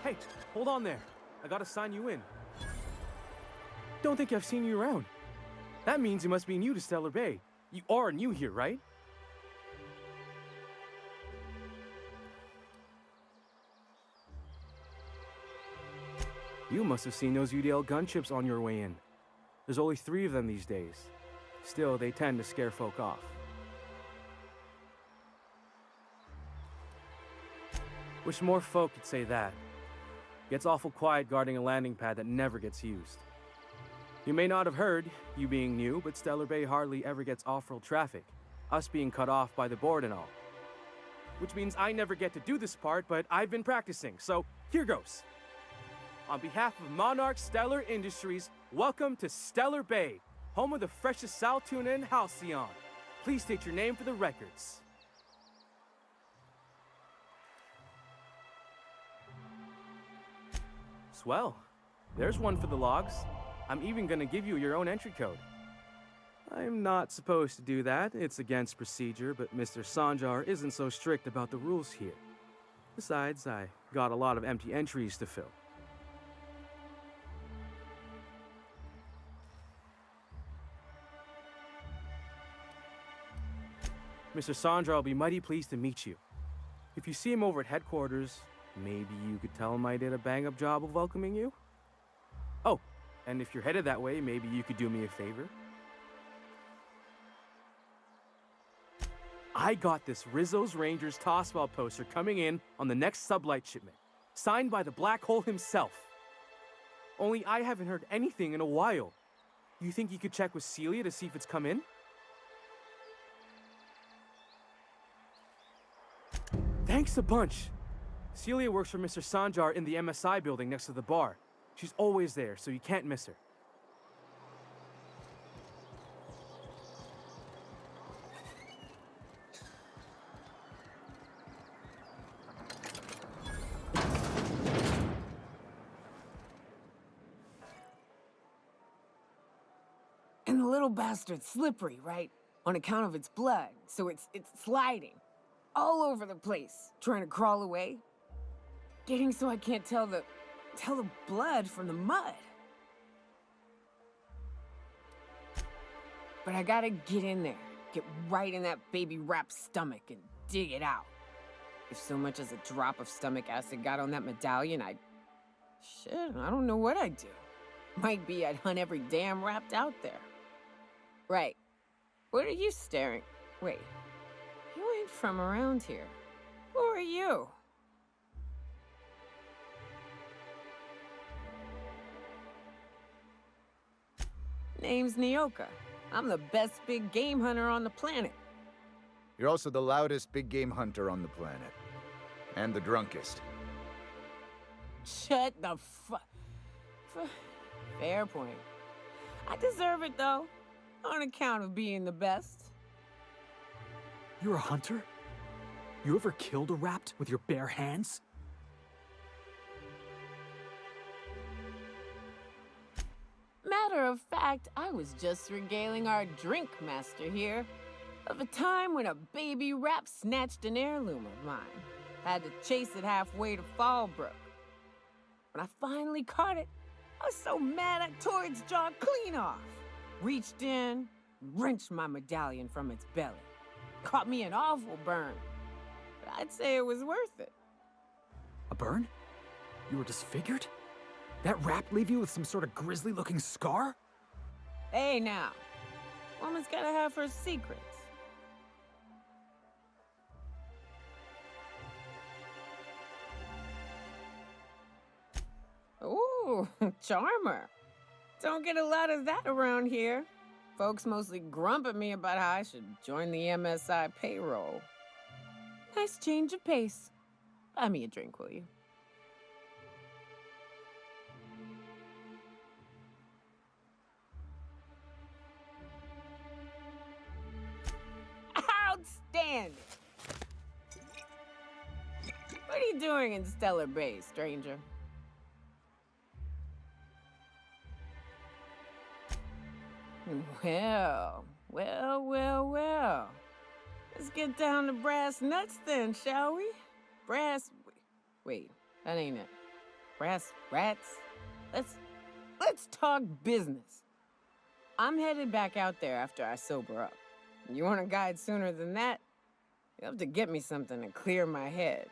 Hey, hold on there. I gotta sign you in. Don't think I've seen you around. That means you must be new to Stellar Bay. You are new here, right? You must have seen those UDL gunships on your way in. There's only 3 of them these days. Still, they tend to scare folk off. Wish more folk could say that. Gets awful quiet guarding a landing pad that never gets used. You may not have heard, you being new, but Stellar Bay hardly ever gets off-road traffic, us being cut off by the board and all. Which means I never get to do this part, but I've been practicing, so here goes. On behalf of Monarch Stellar Industries, welcome to Stellar Bay, home of the freshest sal tuna in Halcyon. Please state your name for the records. Swell. There's one for the logs. I'm even gonna give you your own entry code. I'm not supposed to do that, it's against procedure, but Mr. Sanjar isn't so strict about the rules here. Besides, I got a lot of empty entries to fill. Mr. Sanjar will be mighty pleased to meet you. If you see him over at headquarters, maybe you could tell him I did a bang-up job of welcoming you? Oh, and if you're headed that way, maybe you could do me a favor? I got this Rizzo's Rangers Tossball poster coming in on the next sublight shipment, signed by the Black Hole himself. Only I haven't heard anything in a while. You think you could check with Celia to see if it's come in? Thanks a bunch. Celia works for Mr. Sanjar in the MSI building next to the bar. She's always there, so you can't miss her. And the little bastard's slippery, right? On account of its blood, so it's sliding. All over the place, trying to crawl away. Getting so I can't tell the blood from the mud. But I gotta get in there, get right in that baby rap's stomach and dig it out. If so much as a drop of stomach acid got on that medallion, I don't know what I'd do. Might be I'd hunt every damn rapt out there. Right. What are you staring? Wait. You ain't from around here. Who are you? Name's Nyoka. I'm the best big game hunter on the planet. You're also the loudest big game hunter on the planet. And the drunkest. Shut the Fair point. I deserve it, though. On account of being the best. You're a hunter? You ever killed a rapt with your bare hands? Matter of fact, I was just regaling our drink master here of a time when a baby rap snatched an heirloom of mine. Had to chase it halfway to Fallbrook. When I finally caught it, I was so mad I tore its jaw clean off. Reached in, wrenched my medallion from its belly. Caught me an awful burn, but I'd say it was worth it. A burn? You were disfigured? That rap leave you with some sort of grisly-looking scar? Hey now, woman's gotta have her secrets. Ooh, charmer. Don't get a lot of that around here. Folks mostly grump at me about how I should join the MSI payroll. Nice change of pace. Buy me a drink, will you? Outstanding! What are you doing in Stellar Bay, stranger? Well. Let's get down to brass nuts then, shall we? Wait, that ain't it. brass rats. Let's talk business. I'm headed back out there after I sober up. You want a guide sooner than that? You'll have to get me something to clear my head.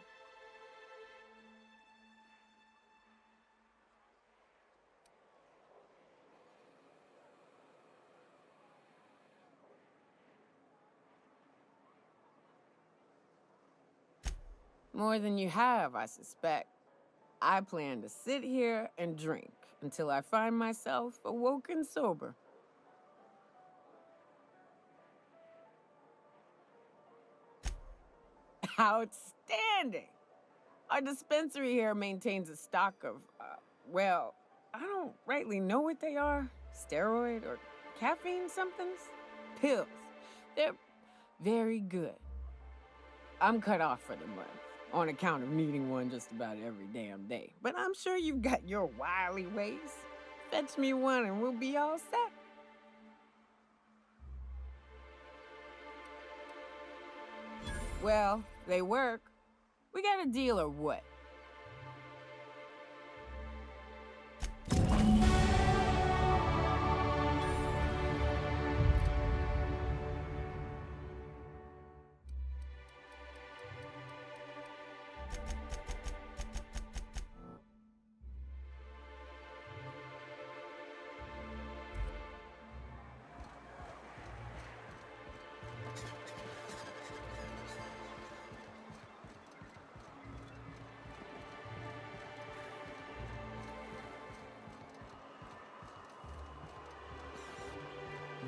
More than you have, I suspect. I plan to sit here and drink until I find myself awoken sober. Outstanding! Our dispensary here maintains a stock of, well, I don't rightly know what they are. Steroid or caffeine somethings? Pills. They're very good. I'm cut off for the month, on account of needing one just about every damn day. But I'm sure you've got your wily ways. Fetch me one and we'll be all set. Well, they work. We got a deal or what?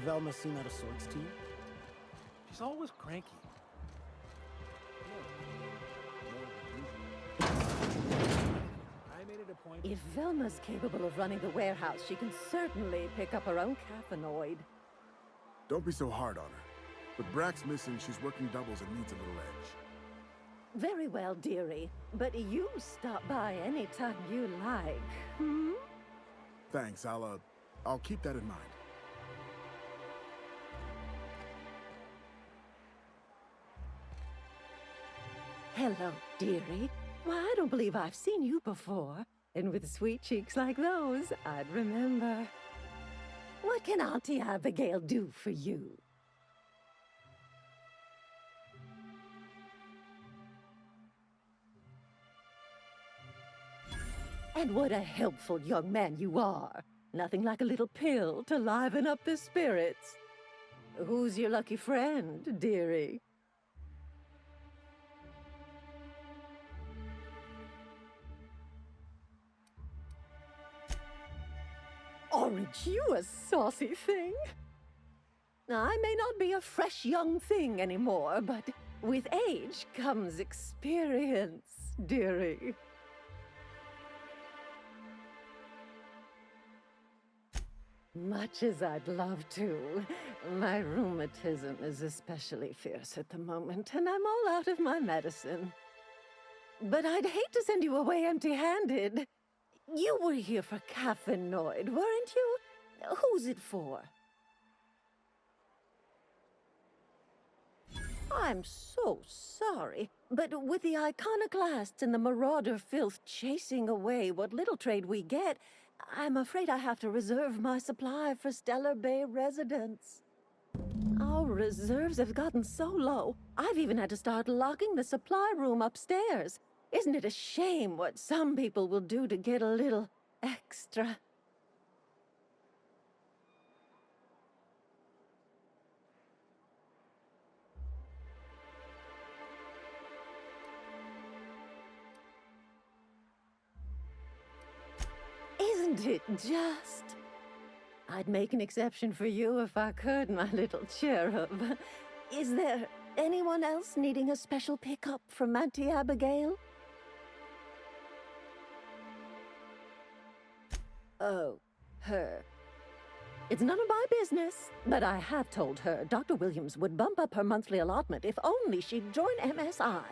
Velma seem out of sorts to you? She's always cranky. I made it a point. If Velma's capable of running the warehouse, she can certainly pick up her own caffeinoid. Don't be so hard on her. With Brack's missing, she's working doubles and needs a little edge. Very well, dearie. But you stop by anytime you like, hmm? Thanks, I'll keep that in mind. Hello, dearie. Why, I don't believe I've seen you before. And with sweet cheeks like those, I'd remember. What can Auntie Abigail do for you? And what a helpful young man you are. Nothing like a little pill to liven up the spirits. Who's your lucky friend, dearie? Aren't you a saucy thing? I may not be a fresh young thing anymore, but with age comes experience, dearie. Much as I'd love to, my rheumatism is especially fierce at the moment, and I'm all out of my medicine. But I'd hate to send you away empty-handed. You were here for caffeinoid, weren't you? Who's it for? I'm so sorry, but with the iconoclasts and the marauder filth chasing away what little trade we get, I'm afraid I have to reserve my supply for Stellar Bay residents. Our reserves have gotten so low, I've even had to start locking the supply room upstairs. Isn't it a shame what some people will do to get a little extra? Isn't it just? I'd make an exception for you if I could, my little cherub. Is there anyone else needing a special pickup from Auntie Abigail? Oh, her. It's none of my business, but I have told her Dr. Williams would bump up her monthly allotment if only she'd join MSI.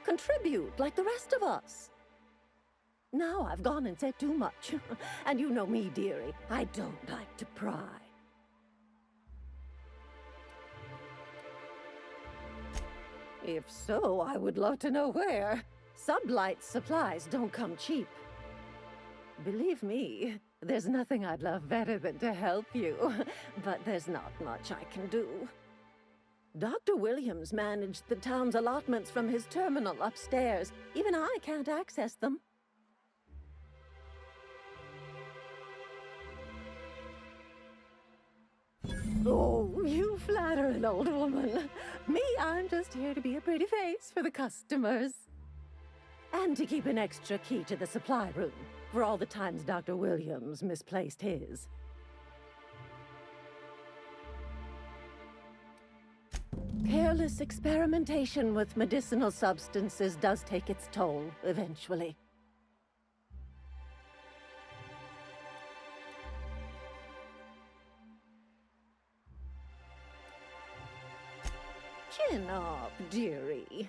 Contribute like the rest of us. Now I've gone and said too much. And you know me, dearie. I don't like to pry. If so, I would love to know where. Sublight supplies don't come cheap. Believe me, there's nothing I'd love better than to help you, but there's not much I can do. Dr. Williams managed the town's allotments from his terminal upstairs. Even I can't access them. Oh, you flatter an old woman. Me, I'm just here to be a pretty face for the customers. And to keep an extra key to the supply room, for all the times Dr. Williams misplaced his. Careless experimentation with medicinal substances does take its toll, eventually. Chin up, dearie.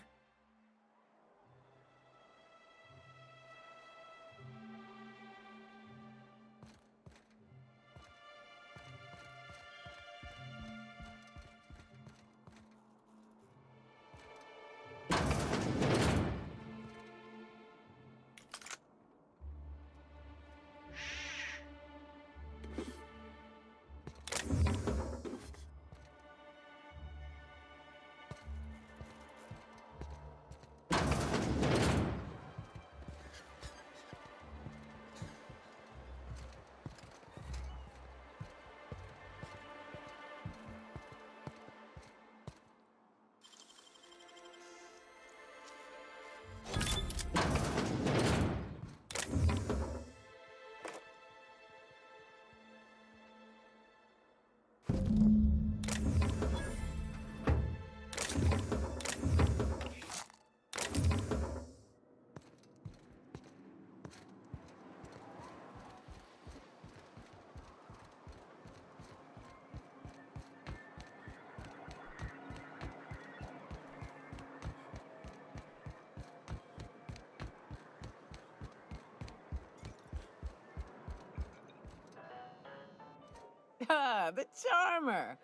Ah, the charmer.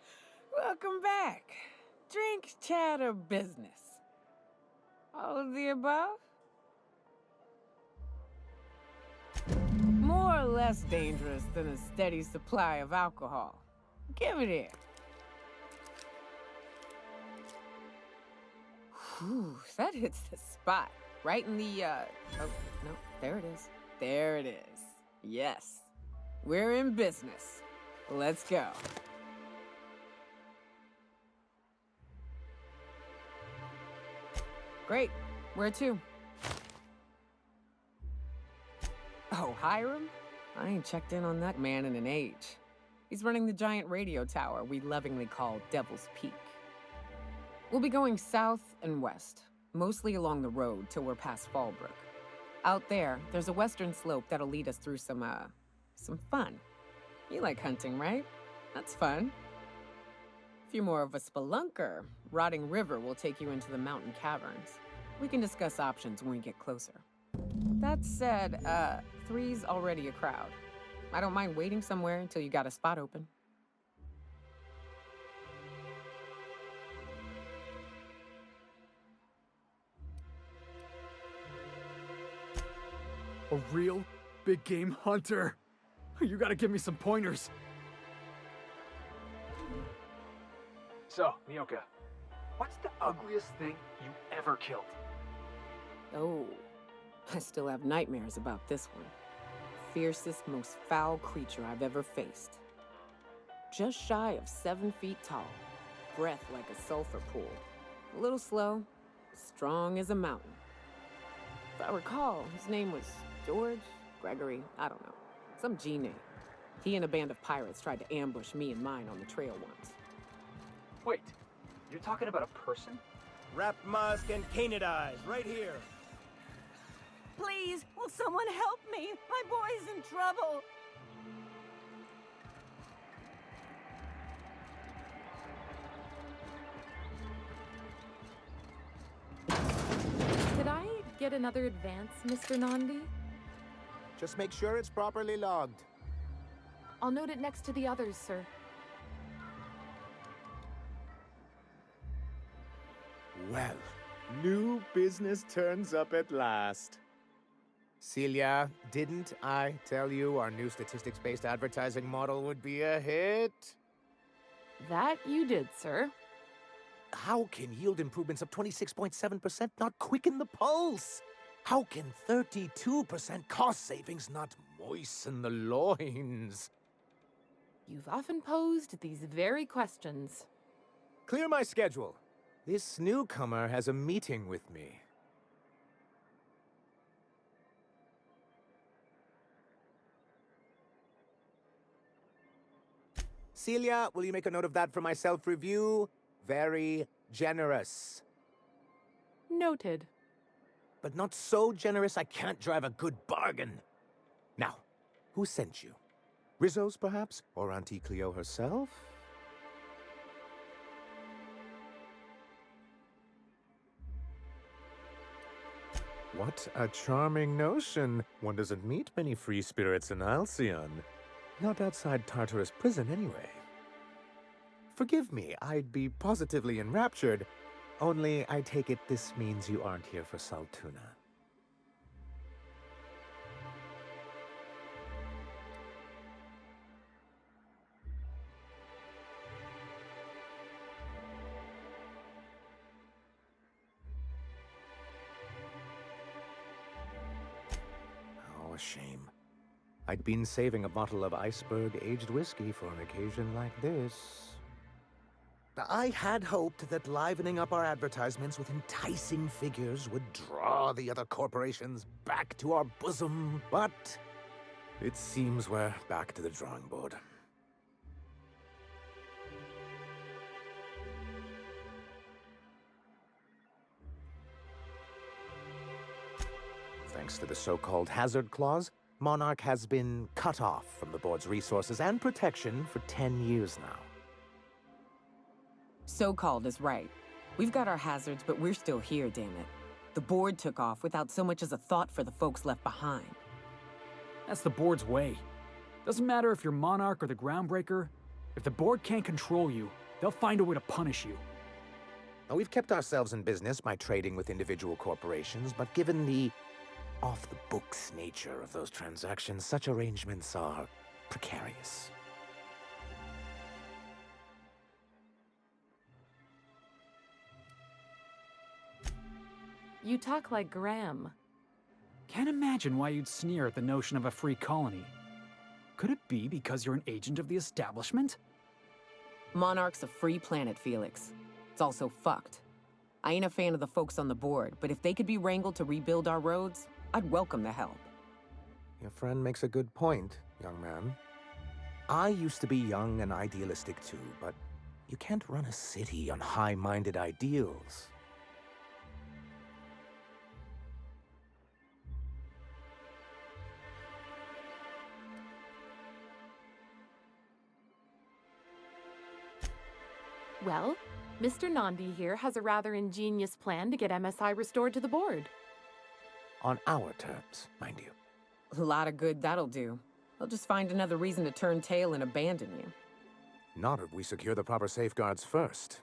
Welcome back. Drink, chat, or business? All of the above? More or less dangerous than a steady supply of alcohol. Give it here. Whew, that hits the spot. Right in the, oh, no, there it is. There it is. Yes. We're in business. Let's go. Great. Where to? Oh, Hiram? I ain't checked in on that man in an age. He's running the giant radio tower we lovingly call Devil's Peak. We'll be going south and west, mostly along the road till we're past Fallbrook. Out there, there's a western slope that'll lead us through some fun. You like hunting, right? That's fun. If you're more of a spelunker, Rotting River will take you into the mountain caverns. We can discuss options when we get closer. That said, 3's already a crowd. I don't mind waiting somewhere until you got a spot open. A real big game hunter. You gotta give me some pointers. So, Mioka, what's the ugliest thing you ever killed? Oh, I still have nightmares about this one. Fiercest, most foul creature I've ever faced. Just shy of 7 feet tall, breath like a sulfur pool. A little slow, strong as a mountain. If I recall, his name was George, Gregory, I don't know. Some G name. He and a band of pirates tried to ambush me and mine on the trail once. Wait, you're talking about a person? Wrapped musk and canid eyes, right here. Please, will someone help me? My boy's in trouble. Could I get another advance, Mr. Nandi? Just make sure it's properly logged. I'll note it next to the others, sir. Well, new business turns up at last. Celia, didn't I tell you our new statistics-based advertising model would be a hit? That you did, sir. How can yield improvements of 26.7% not quicken the pulse? How can 32% cost savings not moisten the loins? You've often posed these very questions. Clear my schedule. This newcomer has a meeting with me. Celia, will you make a note of that for my self-review? Very generous. Noted. But not so generous I can't drive a good bargain. Now, who sent you? Rizzo's, perhaps? Or Auntie Cleo herself? What a charming notion. One doesn't meet many free spirits in Halcyon. Not outside Tartarus prison, anyway. Forgive me, I'd be positively enraptured. Only, I take it this means you aren't here for Saltuna. Oh, a shame. I'd been saving a bottle of iceberg-aged whiskey for an occasion like this. I had hoped that livening up our advertisements with enticing figures would draw the other corporations back to our bosom, but it seems we're back to the drawing board. Thanks to the so-called hazard clause, Monarch has been cut off from the board's resources and protection for 10 years now. So-called is right. We've got our hazards, but we're still here, damn it. The board took off without so much as a thought for the folks left behind. That's the board's way. Doesn't matter if you're Monarch or the Groundbreaker. If the board can't control you, they'll find a way to punish you. Now, we've kept ourselves in business by trading with individual corporations, but given the off-the-books nature of those transactions, such arrangements are precarious. You talk like Graham. Can't imagine why you'd sneer at the notion of a free colony. Could it be because you're an agent of the establishment? Monarch's a free planet, Felix. It's also fucked. I ain't a fan of the folks on the board, but if they could be wrangled to rebuild our roads, I'd welcome the help. Your friend makes a good point, young man. I used to be young and idealistic too, but you can't run a city on high-minded ideals. Well, Mr. Nandi here has a rather ingenious plan to get MSI restored to the board. On our terms, mind you. A lot of good that'll do. They'll just find another reason to turn tail and abandon you. Not if we secure the proper safeguards first.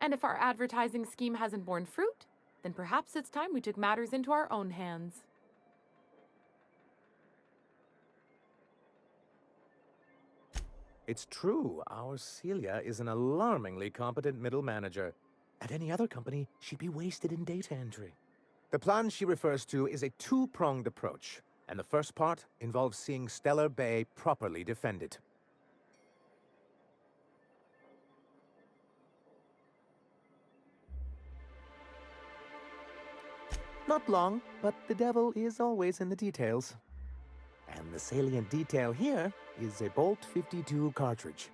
And if our advertising scheme hasn't borne fruit, then perhaps it's time we took matters into our own hands. It's true, our Celia is an alarmingly competent middle manager. At any other company, she'd be wasted in data entry. The plan she refers to is a two-pronged approach, and the first part involves seeing Stellar Bay properly defended. Not long, but the devil is always in the details. And the salient detail here is a Bolt 52 cartridge.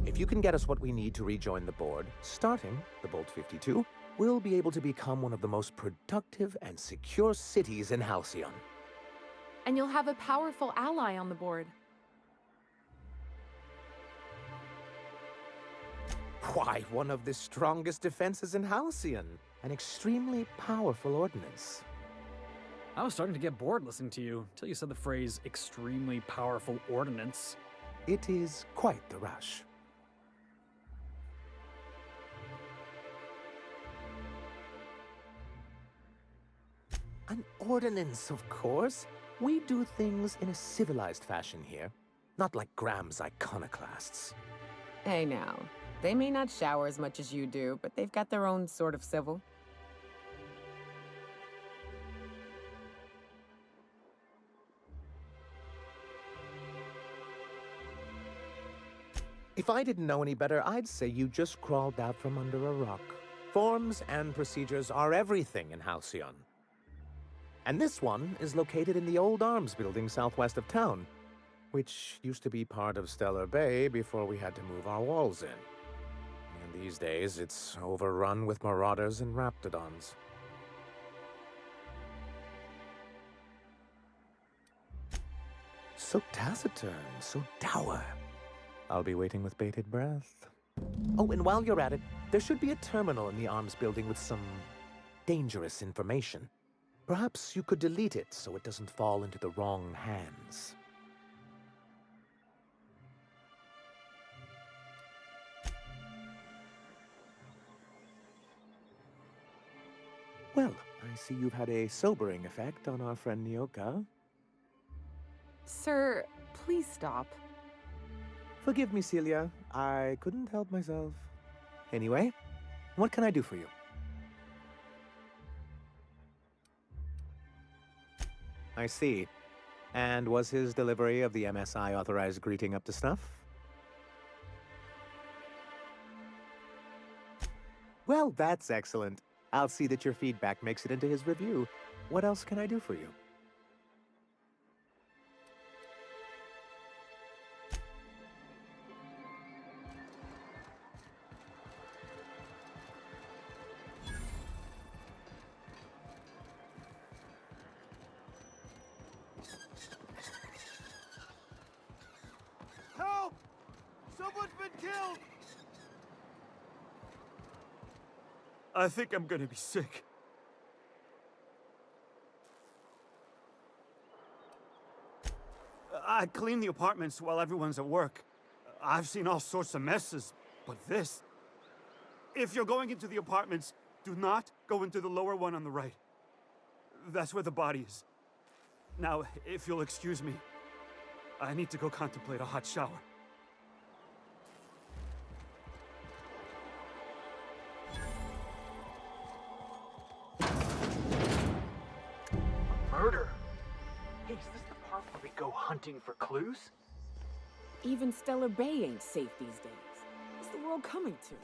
If you can get us what we need to rejoin the board, starting the Bolt 52, we'll be able to become one of the most productive and secure cities in Halcyon. And you'll have a powerful ally on the board. Why, one of the strongest defenses in Halcyon. An extremely powerful ordnance. I was starting to get bored listening to you, till you said the phrase, extremely powerful ordnance. It is quite the rush. An ordinance, of course. We do things in a civilized fashion here, not like Graham's iconoclasts. Hey now, they may not shower as much as you do, but they've got their own sort of civil. If I didn't know any better, I'd say you just crawled out from under a rock. Forms and procedures are everything in Halcyon. And this one is located in the old arms building southwest of town, which used to be part of Stellar Bay before we had to move our walls in. And these days, it's overrun with marauders and raptidons. So taciturn, so dour. I'll be waiting with bated breath. Oh, and while you're at it, there should be a terminal in the arms building with some dangerous information. Perhaps you could delete it so it doesn't fall into the wrong hands. Well, I see you've had a sobering effect on our friend Nyoka. Sir, please stop. Forgive me, Celia. I couldn't help myself. Anyway, what can I do for you? I see. And was his delivery of the MSI authorized greeting up to snuff? Well, that's excellent. I'll see that your feedback makes it into his review. What else can I do for you? Help! Someone's been killed! I think I'm gonna be sick. I clean the apartments while everyone's at work. I've seen all sorts of messes, but this... If you're going into the apartments, do not go into the lower one on the right. That's where the body is. Now, if you'll excuse me, I need to go contemplate a hot shower. Murder? Hey, is this the part where we go hunting for clues? Even Stellar Bay ain't safe these days. What's the world coming to?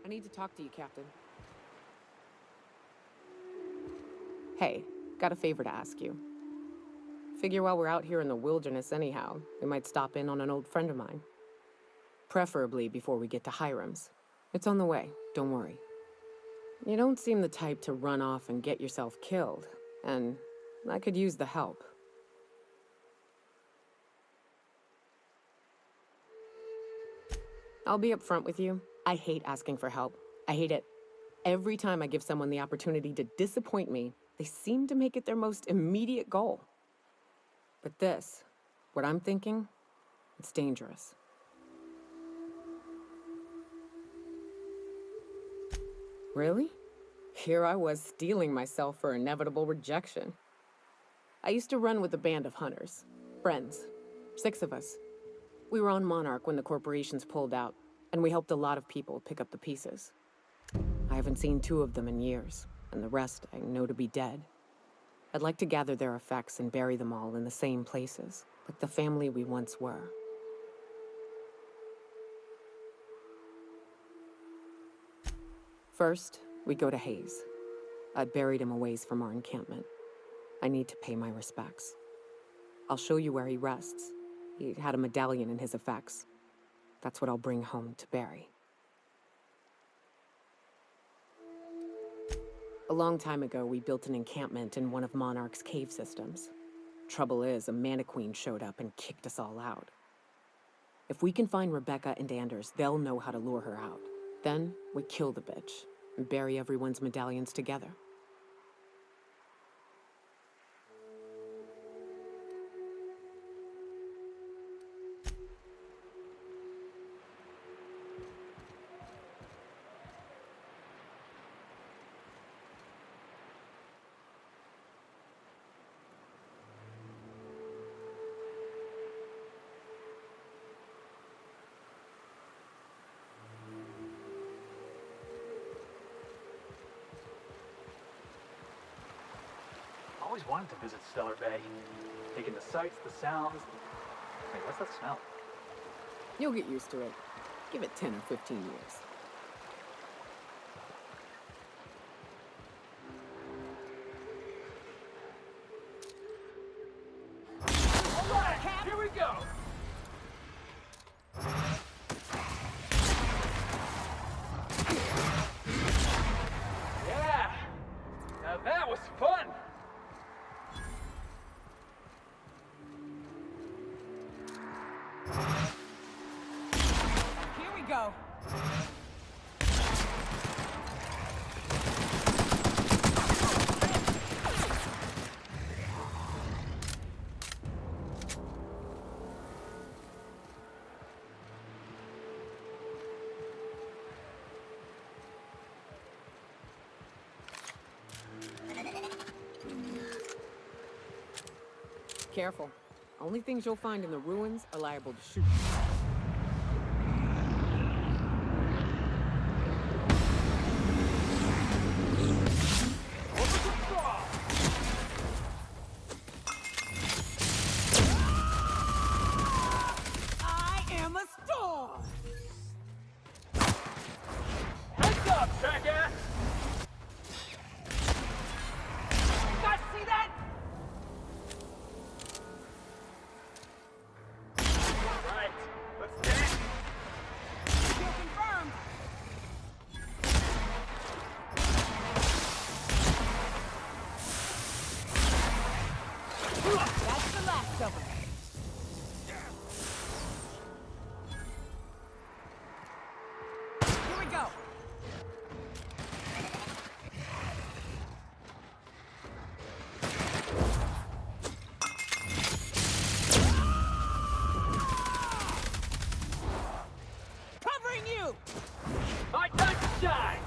I need to talk to you, Captain. Hey, got a favor to ask you. Figure while we're out here in the wilderness anyhow, we might stop in on an old friend of mine. Preferably before we get to Hiram's. It's on the way, don't worry. You don't seem the type to run off and get yourself killed, and I could use the help. I'll be upfront with you. I hate asking for help. I hate it. Every time I give someone the opportunity to disappoint me, they seem to make it their most immediate goal. But this, what I'm thinking, it's dangerous. Really? Here I was steeling myself for inevitable rejection. I used to run with a band of hunters. Friends. 6 of us. We were on Monarch when the corporations pulled out, and we helped a lot of people pick up the pieces. I haven't seen 2 of them in years, and the rest I know to be dead. I'd like to gather their effects and bury them all in the same places, like the family we once were. First, we go to Hayes. I buried him a ways from our encampment. I need to pay my respects. I'll show you where he rests. He had a medallion in his effects. That's what I'll bring home to Barry. A long time ago, we built an encampment in one of Monarch's cave systems. Trouble is, a Mantiqueen showed up and kicked us all out. If we can find Rebecca and Anders, they'll know how to lure her out. Then, we kill the bitch and bury everyone's medallions together. I always wanted to visit Stellar Bay. Taking the sights, the sounds. Wait, what's that smell? You'll get used to it. Give it 10 or 15 years. All right, here we go. Yeah, now that was fun. Here we go. Careful. Only things you'll find in the ruins are liable to shoot. I am a storm! Heads up, jackass! Guys, see that? Right, let's dance. Kill confirmed! That's the last of them. Here we go. Covering you! My time to shine!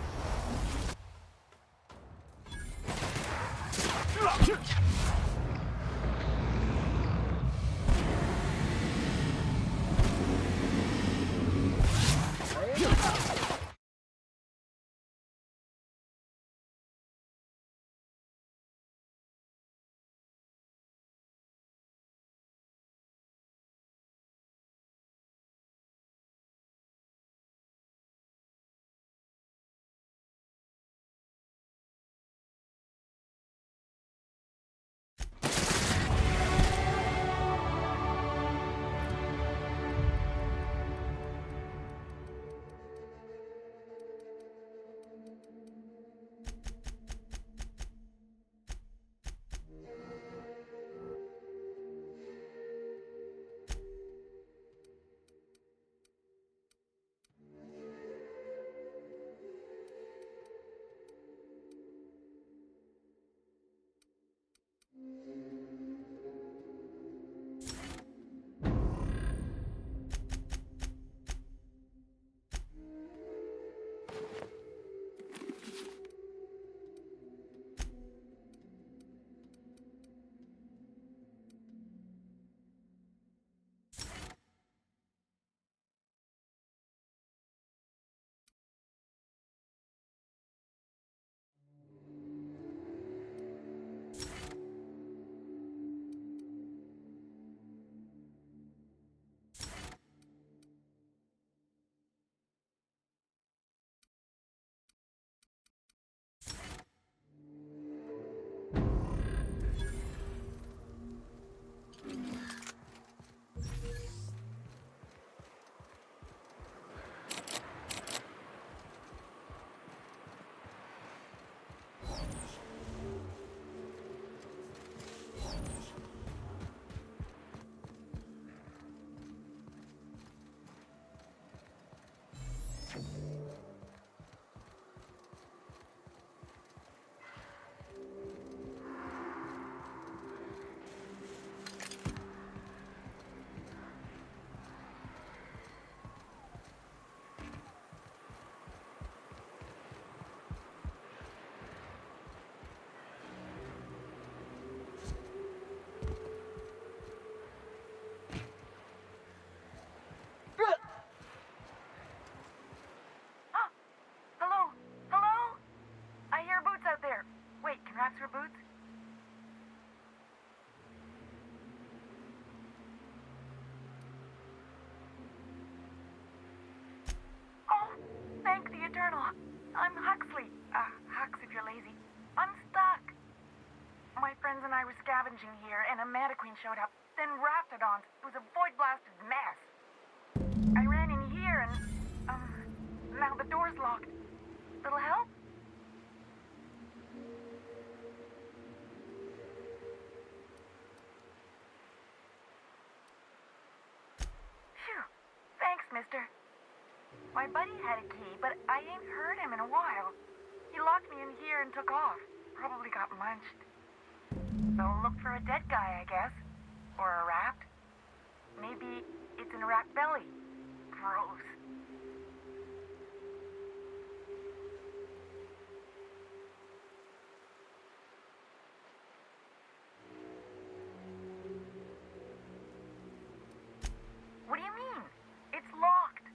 I were scavenging here, and a Mantiqueen showed up. Then Raptidons. It was a void-blasted mess. I ran in here, and, now the door's locked. Little help? Phew. Thanks, mister. My buddy had a key, but I ain't heard him in a while. He locked me in here and took off. Probably got munched. So look for a dead guy, I guess. Or a rat. Maybe it's in a rat belly. Gross. What do you mean? It's locked.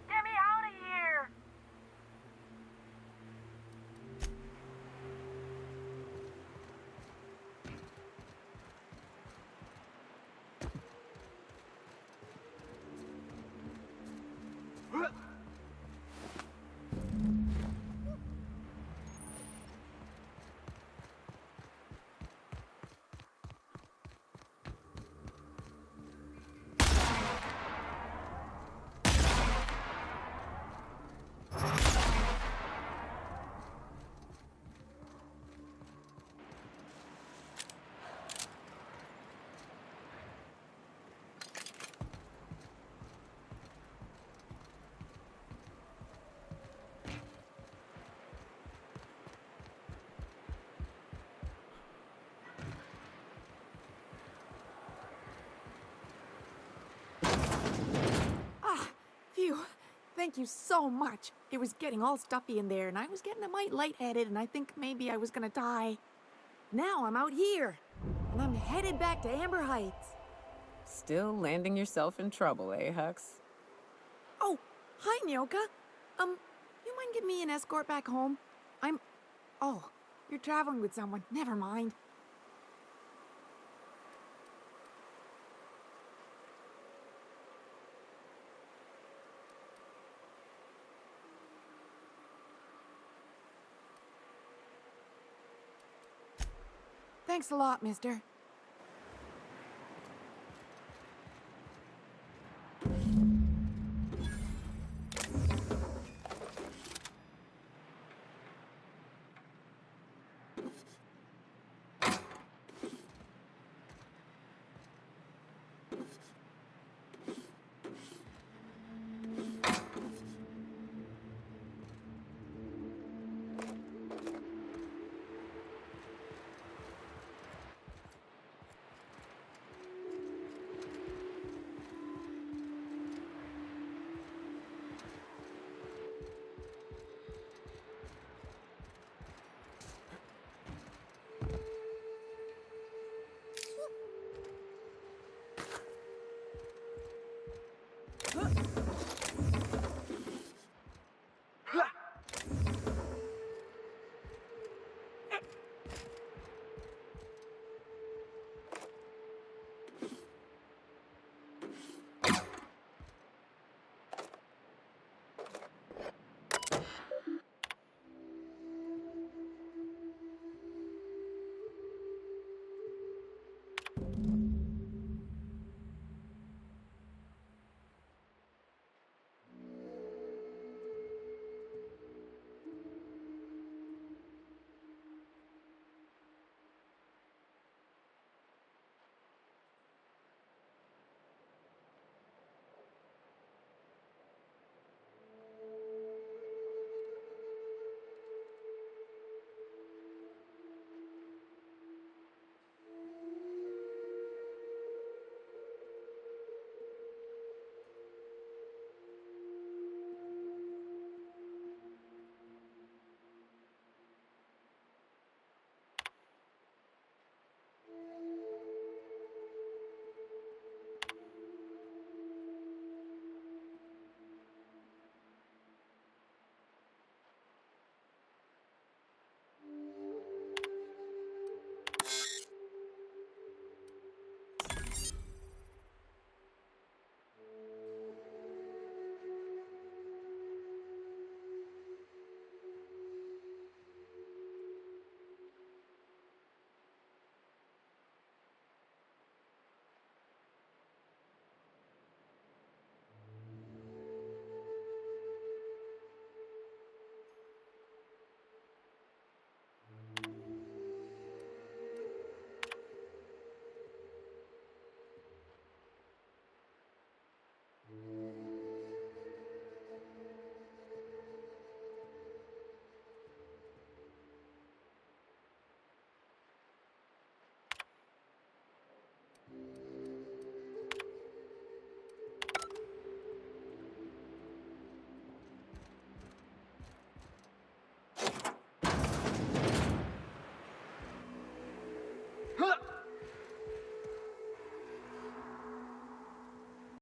Get me out of here! Phew. Thank you so much. It was getting all stuffy in there, and I was getting a mite lightheaded, and I think maybe I was gonna die. Now I'm out here, and I'm headed back to Amber Heights. Still landing yourself in trouble, eh, Hux? Oh, hi, Nyoka. You mind giving me an escort back home? Oh, you're traveling with someone. Never mind. Thanks a lot, mister.